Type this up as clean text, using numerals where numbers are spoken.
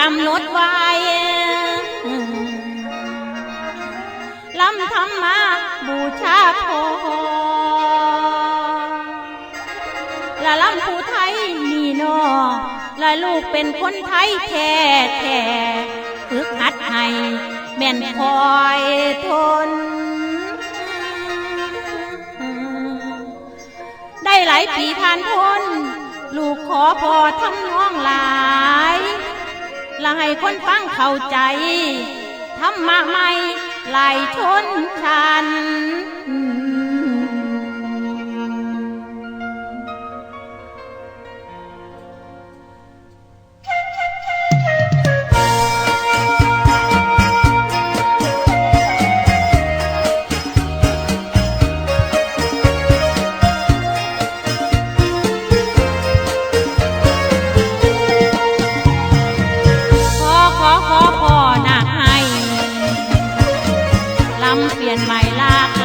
กำหนดไว้ลำธรรมาบูชาพอละลำผู้ไทยนี่นอละลูกเป็นคนไทยแท้แท้ฝึกหัดให้แม่นคอยทนได้หลายปีผ่านพ้นลูกขอพอทำน้องหลายละให้คนฟังเข้าใจธรรมะใหม่ไหลชนชันขอพ่อนาคให้ลำเปลี่ยนใหม่ลาก